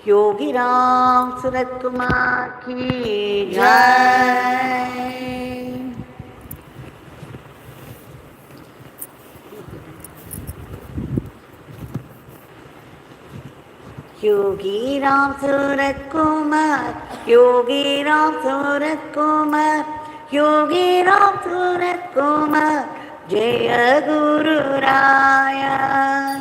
योगी राम सूरत कुमार की जय। योगी राम सूरत कुमार, योगी राम सूरत कुमार, योगी राम सूरत कुमार, जय गुरु राया।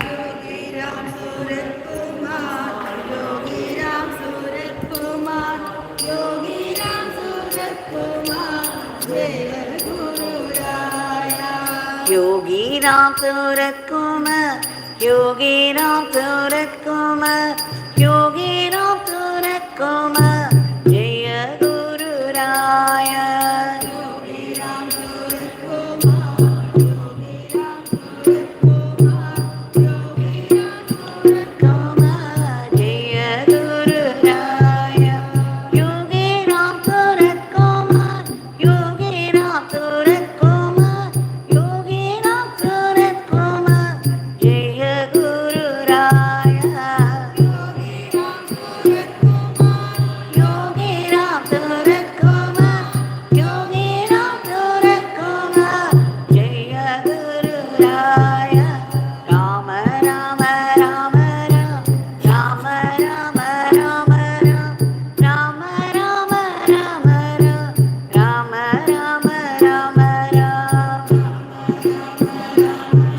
योगी राम सूरत कुमार, योगी राम सूरत कुमार, योगी राम सूरत कुमार, जय गुरु राया। योगी राम सूरत कुमार, योगी राम सूरत कुमार, योगी राम सूरत कुमार, जय गुरु राया। योगी राम सूरत कुमार, योगी राम सूरत कुमार, योगी राम सूरत कुमार, जय गुरु राया। योगी राम सूरत कुमार, योगी राम सूरत कुमार, योगी राम सूरत कुमार, जय गुरु राया। योगी राम सूरत कुमार, योगी राम सूरत कुमार, योगी राम सूरत कुमार, जय गुरु राया। राम राम राम राम, राम राम राम राम, राम राम राम राम, राम राम राम राम राम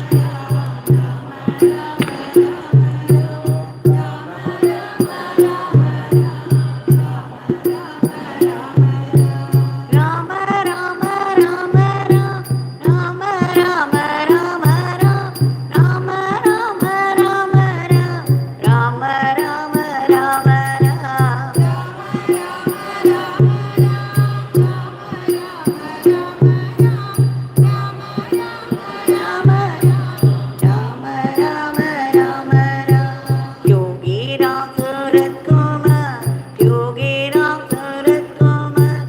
राम राम, राम राम राम राम, राम राम राम राम, राम राम राम राम। राम राम राम राम राम। योगी राम सूरत कुमार, योगी राम सूरत कुमार,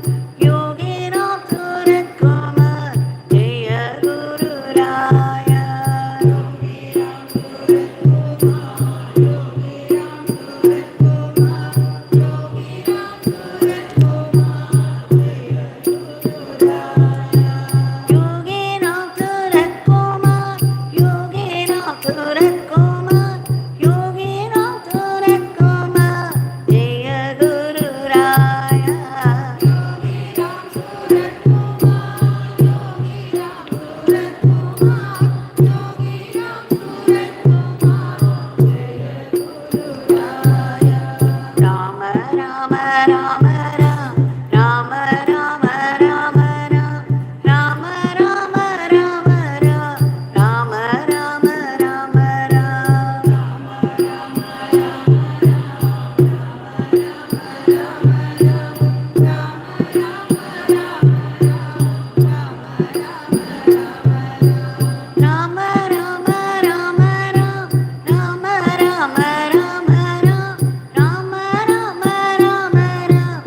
योगी राम सूरत कुमार, जय गुरु राया। योगी राम सूरत कुमार, योगी राम सूरत कुमार, योगी राम सूरत कुमार, जय गुरु राया। योगी राम सूरत कुमार, योगी राम सूरत कुमार, योगी राम सूरत कुमार, जय गुरु राया। योगी राम सूरत कुमार, योगी राम सूरत कुमार, योगी राम सूरत कुमार, जय गुरु राया। राम राम राम राम, राम राम राम राम, राम राम राम राम, राम राम राम राम, राम राम राम, राम राम राम राम, राम राम राम राम,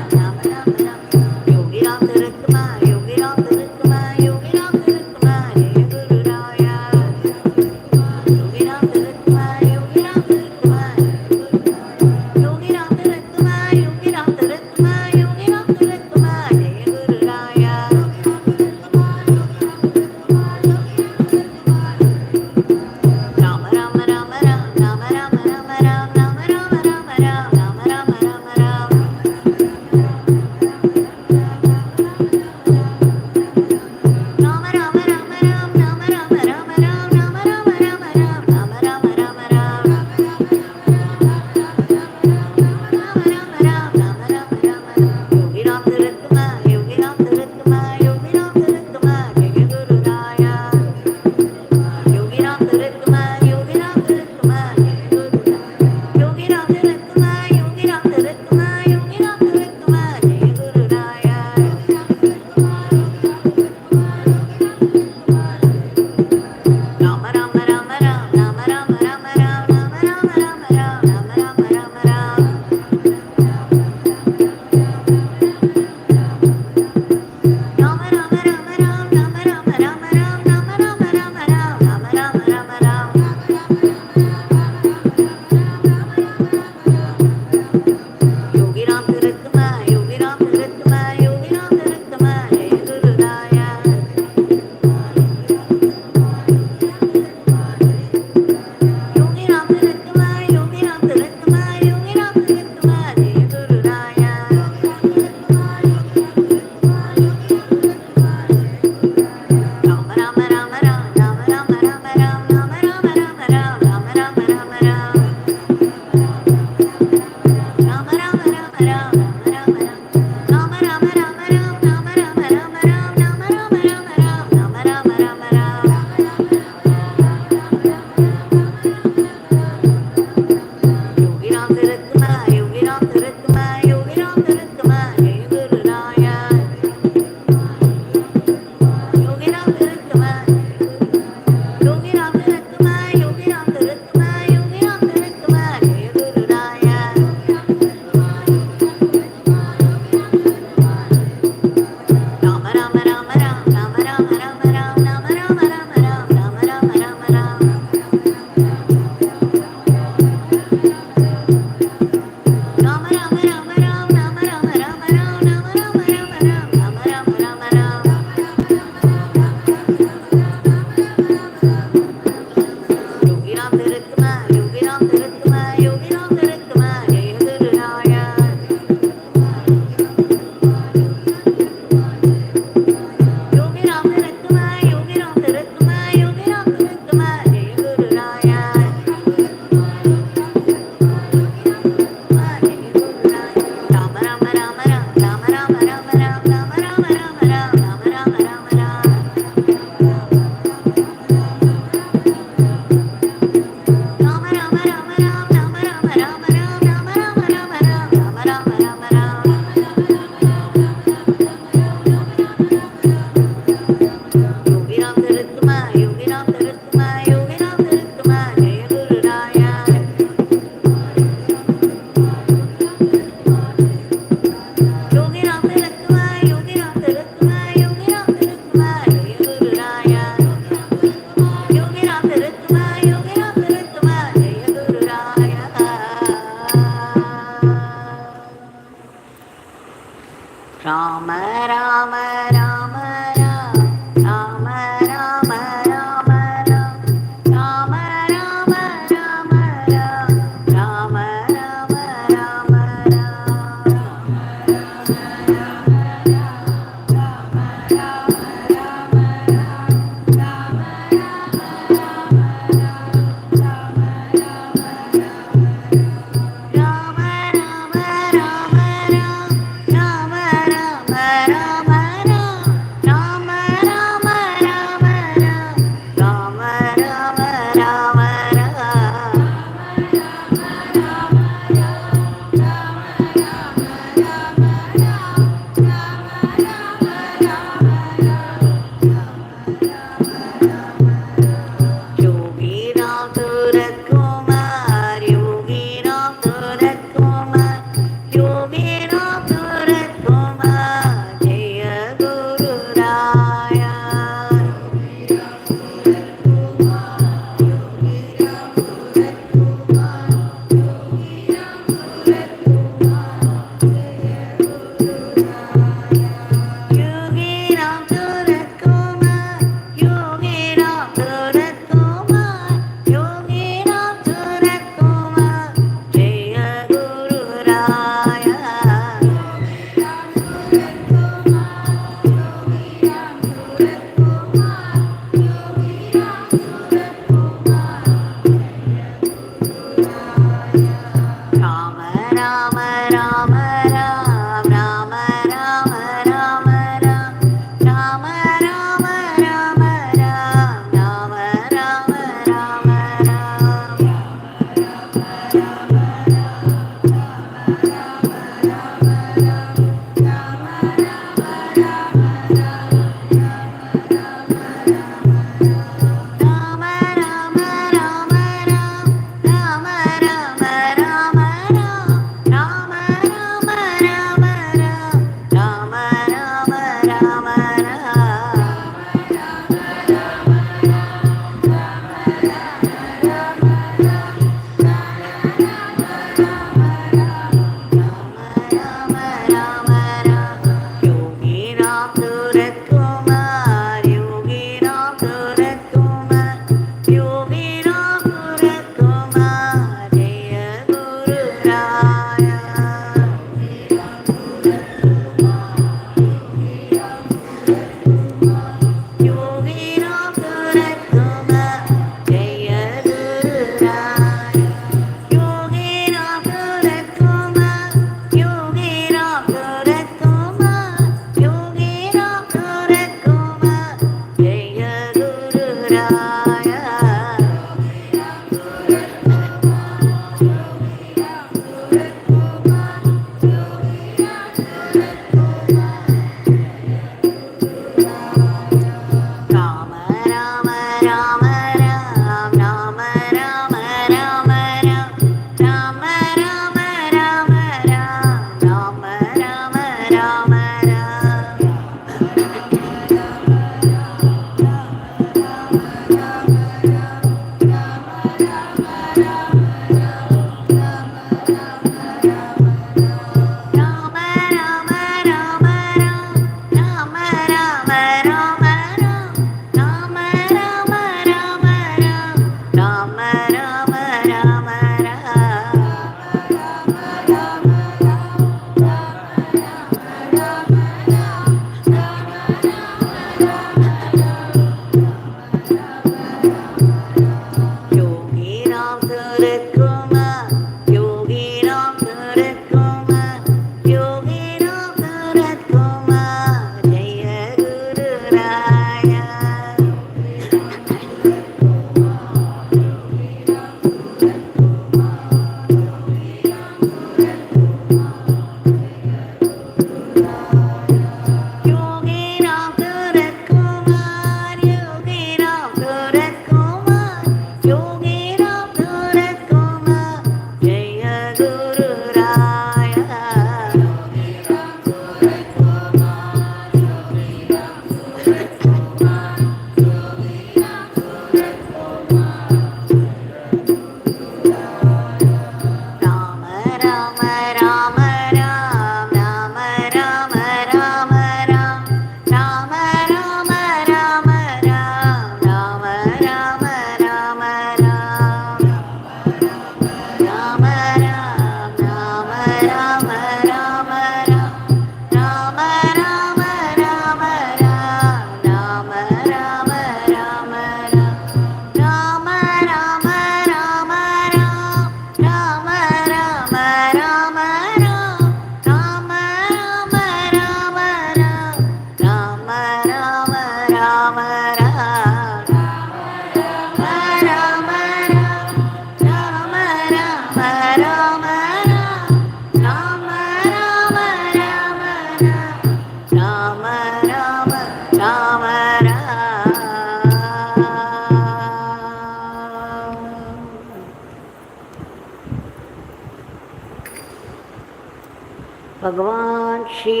भगवान श्री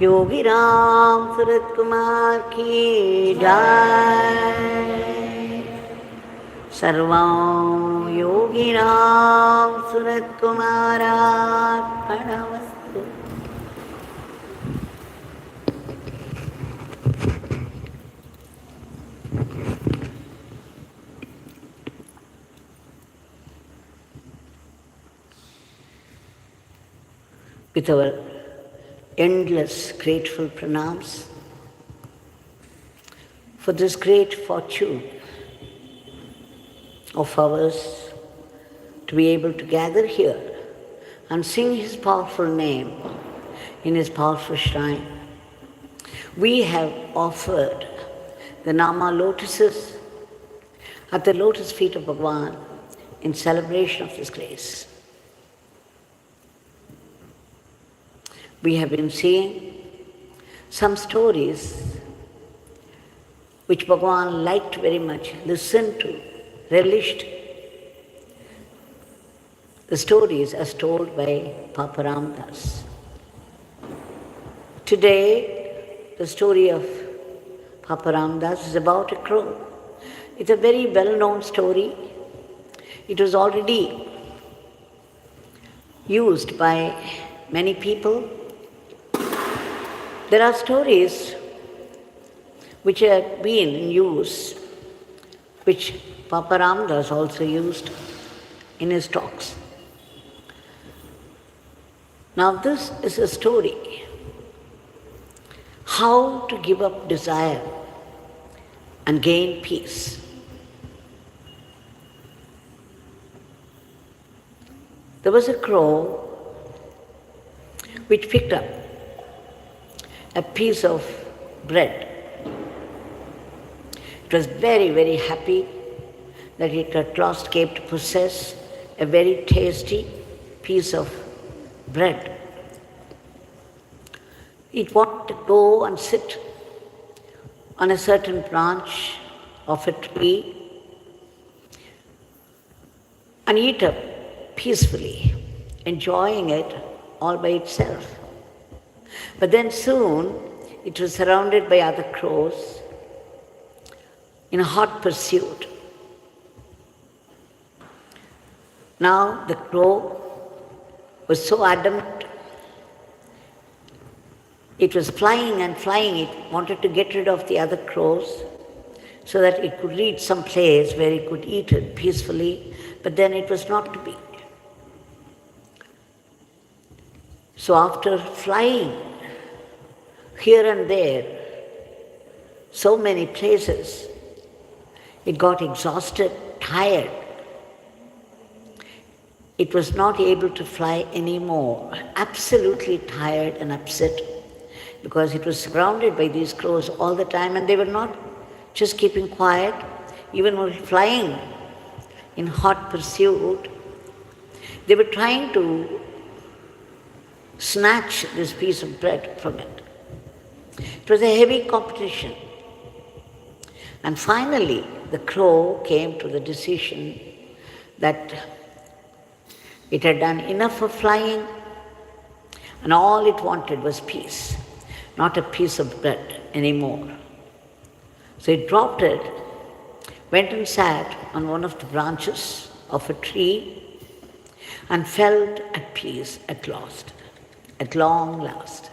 योगी राम सूरत कुमार की जय। सर्वं Yogi Ram Surat कुमारार्पणमस्तु। With our endless grateful pranams for this great fortune of ours to be able to gather here and sing His powerful name in His powerful shrine. We have offered the Nama lotuses at the lotus feet of Bhagavan in celebration of this grace. We have been seeing some stories which Bhagavan liked very much, listened to, relished. The stories as told by Papa Ramdas. Today, the story of Papa Ramdas is about a crow. It's a very well-known story. It was already used by many people. There are stories which have been in use, which Papa Ramdas also used in his talks. Now this is a story, how to give up desire and gain peace. There was a crow which picked up a piece of bread. It was very, very happy that it at last came to possess a very tasty piece of bread. It wanted to go and sit on a certain branch of a tree and eat up peacefully, enjoying it all by itself. But then soon it was surrounded by other crows in a hot pursuit. Now the crow was so adamant. It was flying and flying. It wanted to get rid of the other crows so that it could reach some place where it could eat it peacefully, but then it was not to be. So after flying here and there, so many places, it got exhausted, tired. It was not able to fly anymore, absolutely tired and upset, because it was surrounded by these crows all the time, and they were not just keeping quiet, even while flying in hot pursuit. They were trying to snatch this piece of bread from it. It was a heavy competition. And finally, the crow came to the decision that it had done enough of flying, and all it wanted was peace, not a piece of bread anymore. So it dropped it, went and sat on one of the branches of a tree, and felt at peace at last, at long last.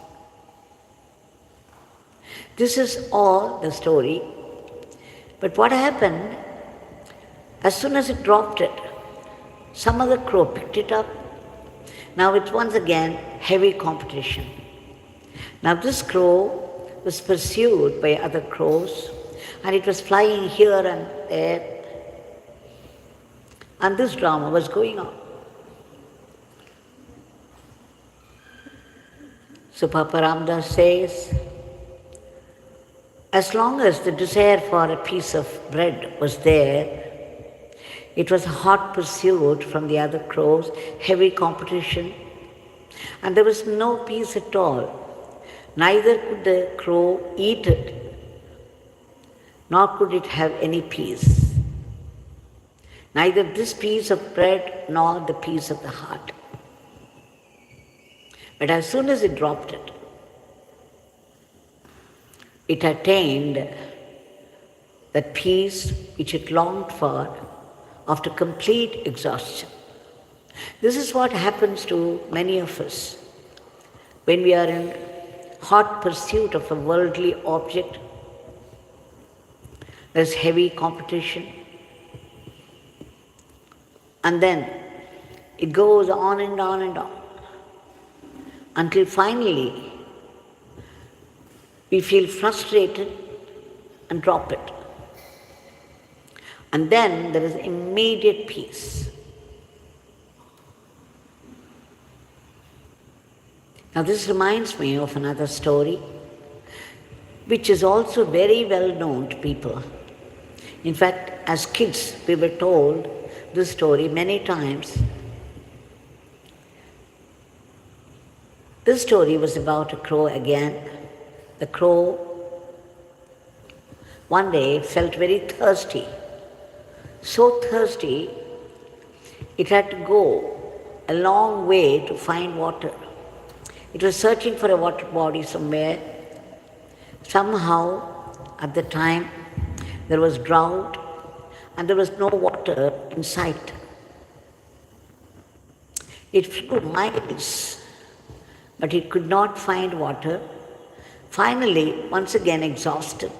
This is all the story. But what happened, as soon as it dropped it, some other crow picked it up. Now it's once again heavy competition. Now this crow was pursued by other crows, and it was flying here and there. And this drama was going on. So Papa Ramdas says, as long as the desire for a piece of bread was there, it was a hot pursuit from the other crows, heavy competition, and there was no peace at all. Neither could the crow eat it, nor could it have any peace. Neither this piece of bread nor the piece of the heart. But as soon as it dropped it, it attained that peace which it longed for after complete exhaustion. This is what happens to many of us when we are in hot pursuit of a worldly object. There's heavy competition, and then it goes on and on and on until finally we feel frustrated and drop it. And then there is immediate peace. Now this reminds me of another story which is also very well known to people. In fact, as kids we were told this story many times. This story was about a crow again. The crow one day felt very thirsty. So thirsty, it had to go a long way to find water. It was searching for a water body somewhere. Somehow, at the time, there was drought and there was no water in sight. It flew miles, but it could not find water. Finally, once again exhausted,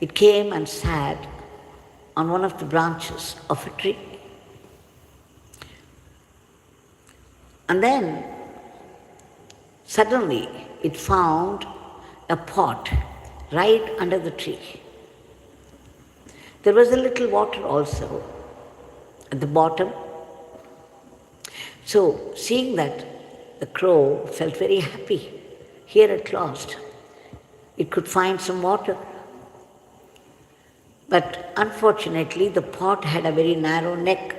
it came and sat on one of the branches of a tree. And then, suddenly, it found a pot right under the tree. There was a little water also at the bottom. So, seeing that, the crow felt very happy. Here at last, it could find some water. But unfortunately, the pot had a very narrow neck.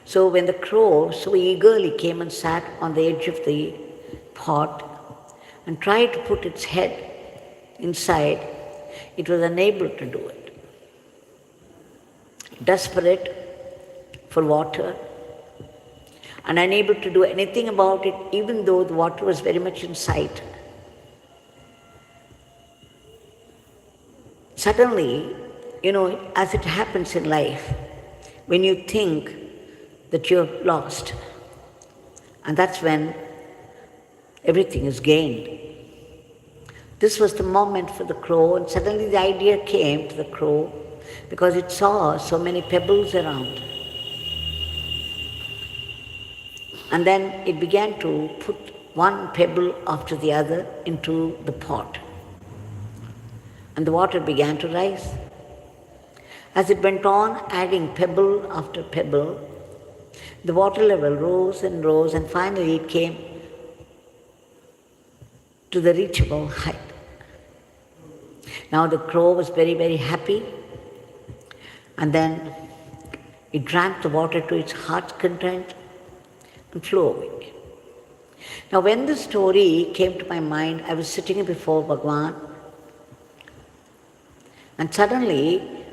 So when the crow so eagerly came and sat on the edge of the pot and tried to put its head inside, it was unable to do it. Desperate for water and unable to do anything about it, even though the water was very much in sight. Suddenly, as it happens in life, when you think that you're lost, and that's when everything is gained. This was the moment for the crow, and suddenly the idea came to the crow because it saw so many pebbles around. And then it began to put one pebble after the other into the pot. And the water began to rise. As it went on adding pebble after pebble, the water level rose and rose, and finally it came to the reachable height. Now the crow was very, very happy, and then it drank the water to its heart's content and flew away. Now when this story came to my mind, I was sitting before Bhagavan, and suddenly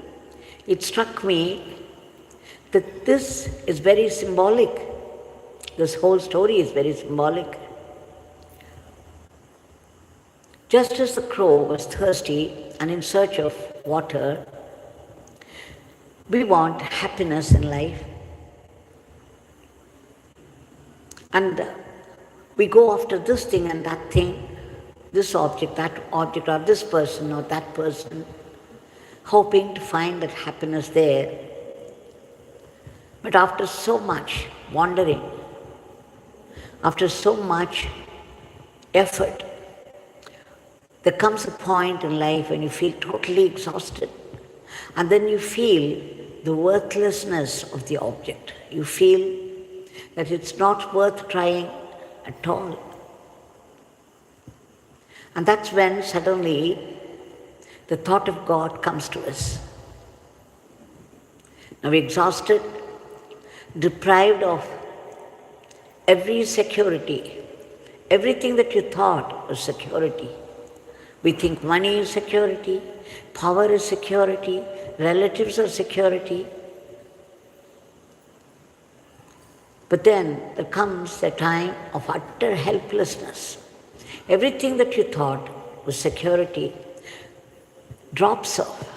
it struck me that this is very symbolic. This whole story is very symbolic. Just as the crow was thirsty and in search of water, we want happiness in life. And we go after this thing and that thing, this object, that object, or this person or that person, hoping to find that happiness there. But after so much wandering, after so much effort, there comes a point in life when you feel totally exhausted, and then you feel the worthlessness of the object. You feel that it's not worth trying at all. And that's when suddenly the thought of God comes to us. Now we're exhausted, deprived of every security, everything that you thought was security. We think money is security, power is security, relatives are security. But then there comes a time of utter helplessness. Everything that you thought was security drops off.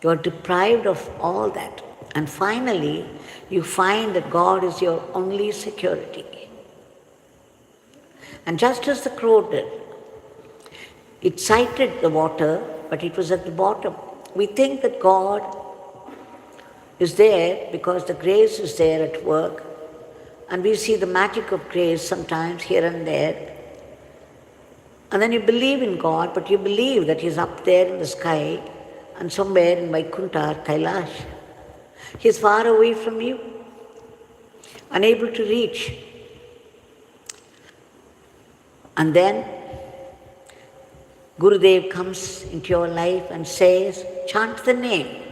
You are deprived of all that. And finally, you find that God is your only security. And just as the crow did, it sighted the water, but it was at the bottom. We think that God is there because the grace is there at work, and we see the magic of grace sometimes here and there. And then you believe in God, but you believe that He's up there in the sky and somewhere in Vaikuntha or Kailash. He's far away from you, unable to reach. And then Gurudev comes into your life and says, chant the name.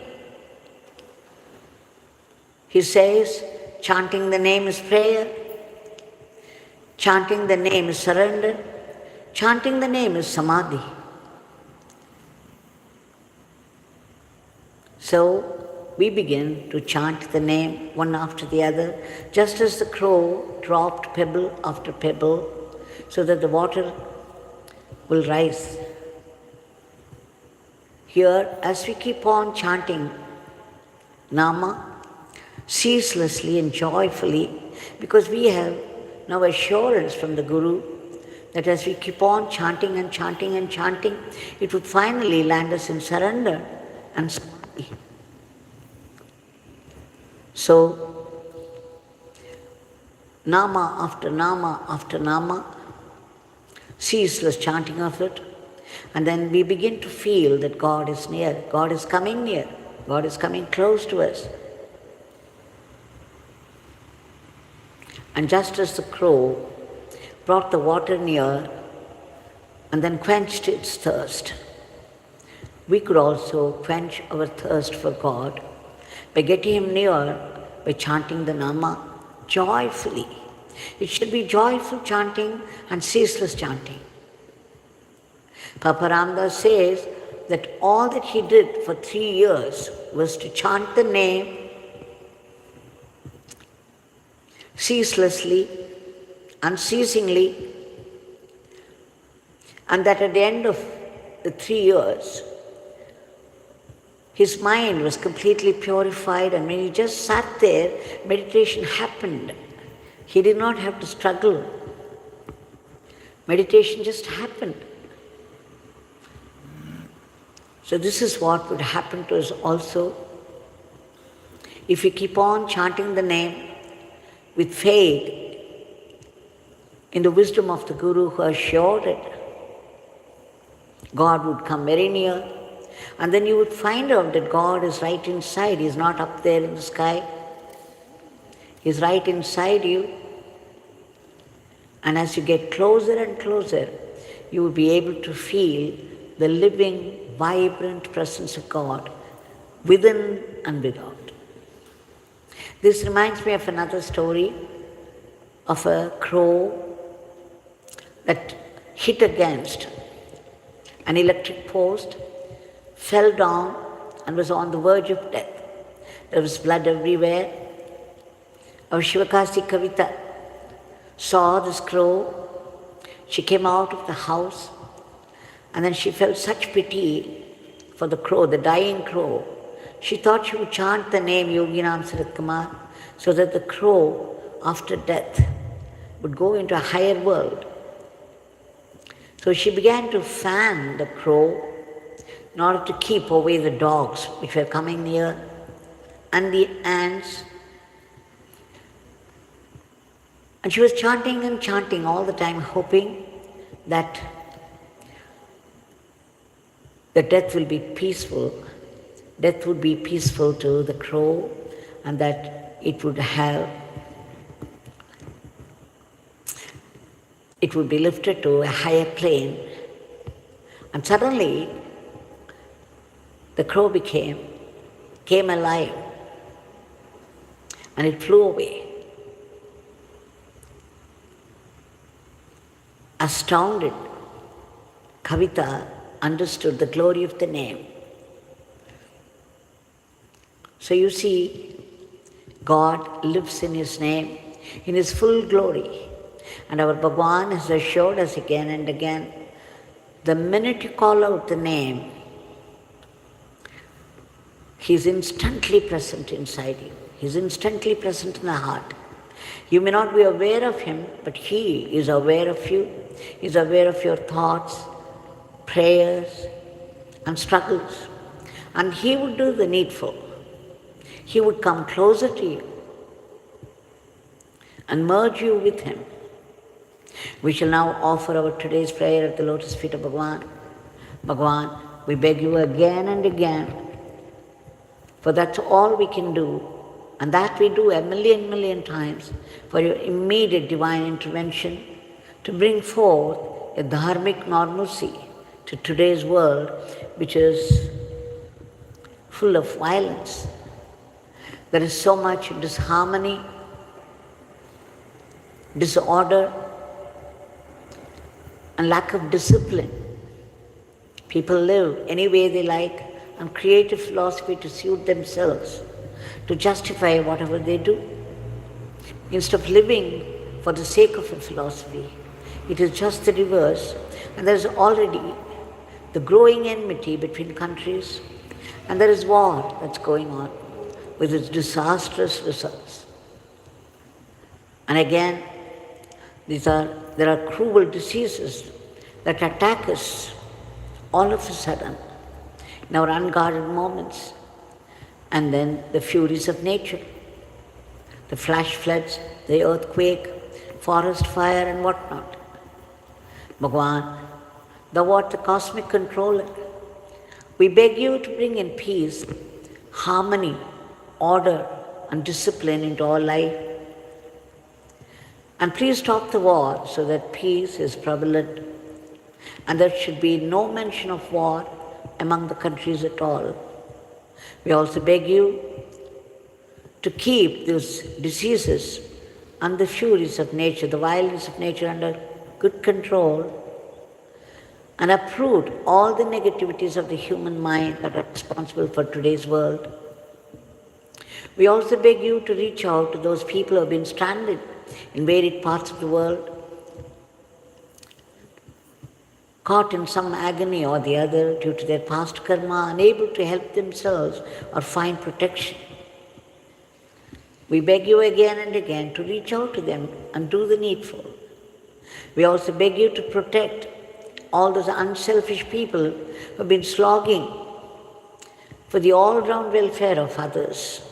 He says, chanting the name is prayer, chanting the name is surrender, chanting the name is samadhi. So we begin to chant the name one after the other, just as the crow dropped pebble after pebble, so that the water will rise. Here, as we keep on chanting Nama ceaselessly and joyfully, because we have now assurance from the Guru that as we keep on chanting and chanting and chanting, it would finally land us in surrender and samadhi. So, Nama after Nama after Nama, ceaseless chanting of it, and then we begin to feel that God is near, God is coming near, God is coming close to us. And just as the crow brought the water near and then quenched its thirst, we could also quench our thirst for God by getting Him near, by chanting the Nama joyfully. It should be joyful chanting and ceaseless chanting. Papa Ramdas says that all that he did for 3 years was to chant the name ceaselessly, unceasingly, and that at the end of the 3 years, his mind was completely purified, and when he just sat there, meditation happened. He did not have to struggle. Meditation just happened. So this is what would happen to us also if we keep on chanting the name with faith in the wisdom of the Guru who assured it. God would come very near, and then you would find out that God is right inside. He is not up there in the sky. He is right inside you. And as you get closer and closer, you will be able to feel the living, vibrant presence of God within and without. This reminds me of another story of a crow that hit against an electric post, fell down and was on the verge of death. There was blood everywhere. Our Shivakasi Kavita saw this crow. She came out of the house, and then she felt such pity for the crow, the dying crow. She thought she would chant the name Yoginam Sarat Kumar so that the crow, after death, would go into a higher world. So she began to fan the crow in order to keep away the dogs which were coming near and the ants. And she was chanting and chanting all the time, hoping that the death will be peaceful. Death would be peaceful to the crow, and that it would be lifted to a higher plane. And suddenly, the crow came alive, and it flew away. Astounded, Kavita understood the glory of the name. So you see, God lives in His name. in his full glory. And our Bhagwan has assured us again and again, the minute you call out the name, he is instantly present inside you. He is instantly present in the heart. You may not be aware of him, but he is aware of you. He is aware of your thoughts, prayers, and struggles. And he would do the needful. He would come closer to you and merge you with him. We shall now offer our today's prayer at the lotus feet of Bhagwan. Bhagwan, we beg you again and again, for that's all we can do, and that we do a million times, for your immediate divine intervention to bring forth a dharmic normalcy to today's world, which is full of violence. There is so much disharmony, disorder, and lack of discipline. People live any way they like and create a philosophy to suit themselves, to justify whatever they do. Instead of living for the sake of a philosophy, it is just the reverse, and there is already the growing enmity between countries, and there is war that's going on with its disastrous results. And again, there are cruel diseases that attack us all of a sudden in our unguarded moments, and then the furies of nature, the flash floods, the earthquake, forest fire, and whatnot. Bhagwan, thou art the cosmic controller. We beg you to bring in peace, harmony, order, and discipline into our life. And please stop the war so that peace is prevalent, and there should be no mention of war among the countries at all. We also beg you to keep these diseases and the furies of nature, the violence of nature under good control, and uproot all the negativities of the human mind that are responsible for today's world. We also beg you to reach out to those people who have been stranded in varied parts of the world, caught in some agony or the other due to their past karma, unable to help themselves or find protection. We beg you again and again to reach out to them and do the needful. We also beg you to protect all those unselfish people who have been slogging for the all-round welfare of others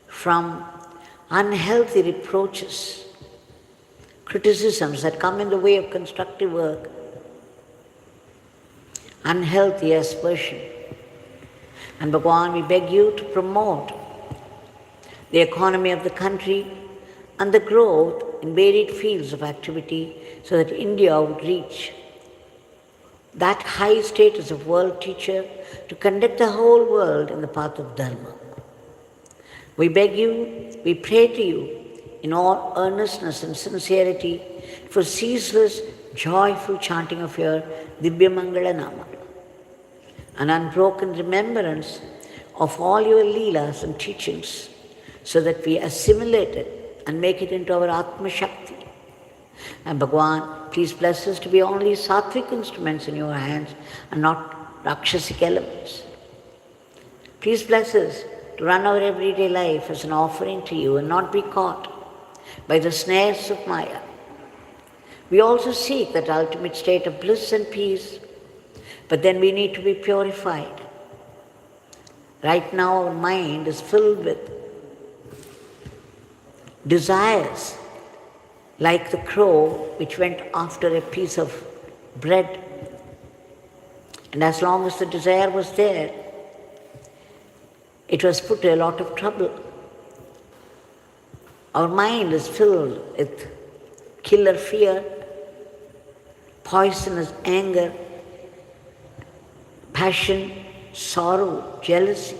from unhealthy reproaches, criticisms that come in the way of constructive work, unhealthy aspersion. And Bhagwan, we beg you to promote the economy of the country and the growth in varied fields of activity so that India would reach that high status of world teacher to conduct the whole world in the path of Dharma. We beg you, we pray to you in all earnestness and sincerity for ceaseless, joyful chanting of your Divya Mangala Nama, an unbroken remembrance of all your leelas and teachings, so that we assimilate it and make it into our Atma Shakti. And Bhagwan, please bless us to be only sattvic instruments in your hands and not rakshasic elements. Please bless us to run our everyday life as an offering to you and not be caught by the snares of Maya. We also seek that ultimate state of bliss and peace, but then we need to be purified. Right now our mind is filled with desires, like the crow which went after a piece of bread. And as long as the desire was there, it was put to a lot of trouble. Our mind is filled with killer fear, poisonous anger, passion, sorrow, jealousy,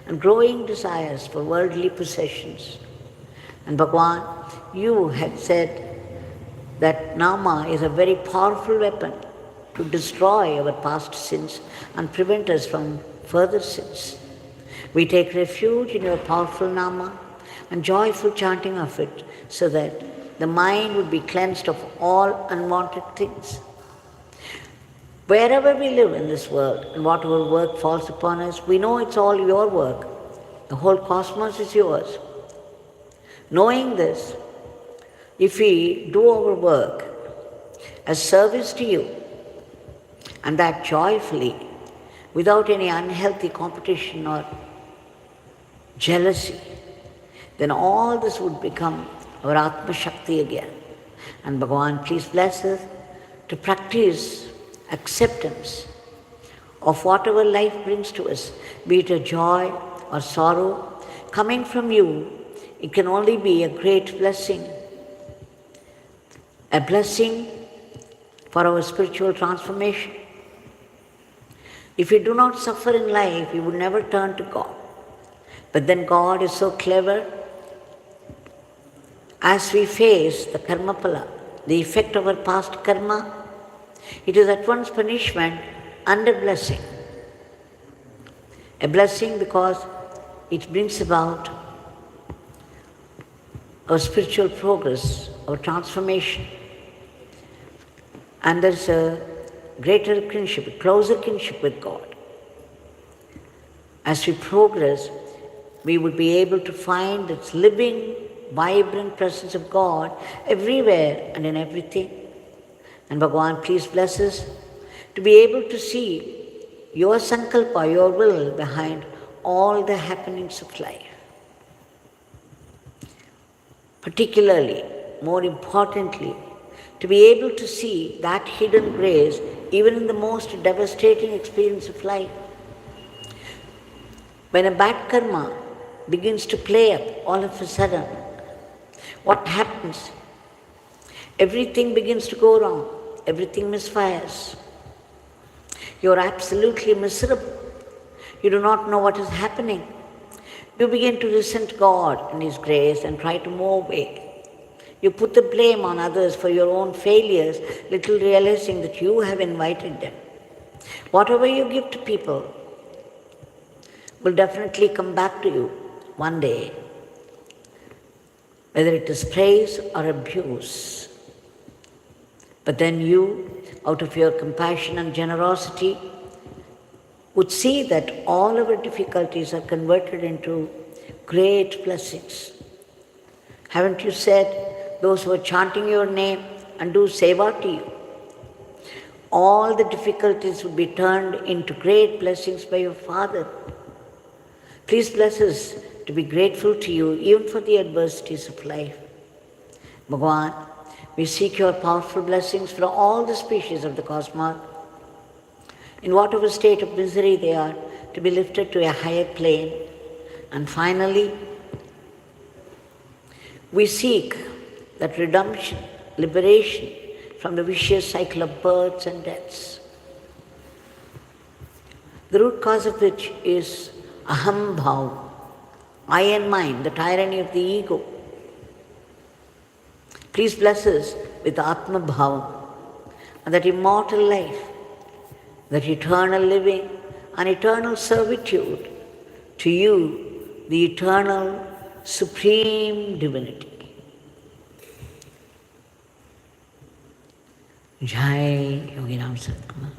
and growing desires for worldly possessions. And Bhagwan, you had said that Nama is a very powerful weapon to destroy our past sins and prevent us from further sins. We take refuge in your powerful Nama and joyful chanting of it so that the mind would be cleansed of all unwanted things. Wherever we live in this world and whatever work falls upon us, we know it's all your work. The whole cosmos is yours. Knowing this, if we do our work as service to you, and that joyfully, without any unhealthy competition or jealousy, then all this would become our Atma Shakti again. And Bhagavan, please bless us to practice acceptance of whatever life brings to us, be it a joy or sorrow, coming from you. It can only be a great blessing, a blessing for our spiritual transformation. If we do not suffer in life, we would never turn to God. But then God is so clever. As we face the karma pala, the effect of our past karma, it is at once punishment and a blessing. A blessing because it brings about our spiritual progress, our transformation. And there's a greater kinship, a closer kinship with God. As we progress, we would be able to find its living, vibrant presence of God everywhere and in everything. And Bhagavan, please bless us to be able to see your sankalpa, your will behind all the happenings of life. Particularly, more importantly, to be able to see that hidden grace even in the most devastating experience of life. When a bad karma begins to play up all of a sudden, what happens? Everything begins to go wrong. Everything misfires. You're absolutely miserable. You do not know what is happening. You begin to resent God and His grace and try to move away. You put the blame on others for your own failures, little realizing that you have invited them. Whatever you give to people will definitely come back to you one day, whether it is praise or abuse. But then you, out of your compassion and generosity, would see that all our difficulties are converted into great blessings. Haven't you said, those who are chanting your name and do seva to you, all the difficulties would be turned into great blessings by your Father. Please bless us to be grateful to you even for the adversities of life. Bhagavan, we seek your powerful blessings for all the species of the cosmos, in whatever state of misery they are, to be lifted to a higher plane. And finally, we seek that redemption, liberation from the vicious cycle of births and deaths, the root cause of which is aham bhav, I and mine, the tyranny of the ego. Please bless us with Atma Bhava and that immortal life, that eternal living and eternal servitude to you, the eternal supreme divinity. Jai Yogi Ram Satguru.